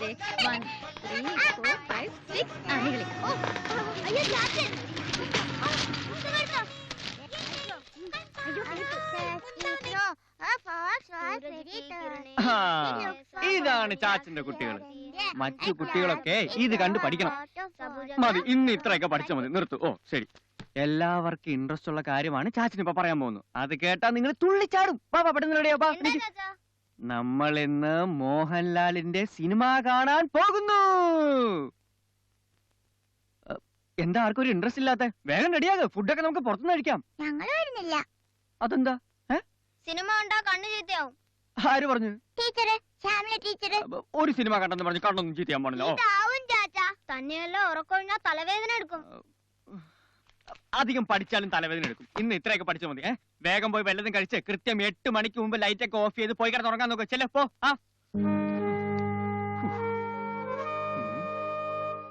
ചെയ്തേ. 1 3 4 5 6 അണികളി. അയ്യോ ചാച്ചൻ. ഇതാണ് ചാച്ചന്റെ കുട്ടികൾ. മറ്റു കുട്ടികളൊക്കെ ഇത് കണ്ട് പഠിക്കണം. മതി, ഇന്ന് ഇത്രയൊക്കെ പഠിച്ചാൽ മതി. നിർത്തു. ഓ ശരി. എല്ലാവർക്കും ഇൻട്രസ്റ്റ് ഉള്ള കാര്യമാണ് ചാച്ചൻ ഇപ്പൊ പറയാൻ പോകുന്നു. അത് കേട്ടാ നിങ്ങൾ തുള്ളിച്ചാടും. നമ്മൾ ഇന്ന് മോഹൻലാലിന്റെ സിനിമ കാണാൻ പോകുന്നു. എന്താ ആർക്കും ഒരു ഇൻട്രസ്റ്റ് ഇല്ലാത്ത? വേഗം റെഡിയാകും. ഫുഡൊക്കെ നമുക്ക് പുറത്തുനിന്ന് കഴിക്കാം. ഞങ്ങൾ വരുന്നില്ല. അതെന്താ? സിനിമ കണ്ടാ കണ്ണു ചീത്തയാവും. ആര് പറഞ്ഞു? Teacher, Shyamila teacher. ഒരു സിനിമ കണ്ടെന്ന് പറഞ്ഞു കണ്ണൊന്നും ചീത്തയാൻ പാടില്ല. തന്നെയല്ല ഉറക്കൊഴിഞ്ഞാ തലവേദന എടുക്കും. അധികം പഠിച്ചാലും തലവേദന എടുക്കും. ഇന്ന് ഇത്രയൊക്കെ പഠിച്ചാൽ മതി. വേഗം പോയി വല്ലതും കഴിച്ച് കൃത്യം 8 മണിക്ക് മുമ്പ് ലൈറ്റ് ഒക്കെ ഓഫ് ചെയ്ത് പോയി കിടന്നുറങ്ങാൻ നോക്കുക. ചെല്ലപ്പോ.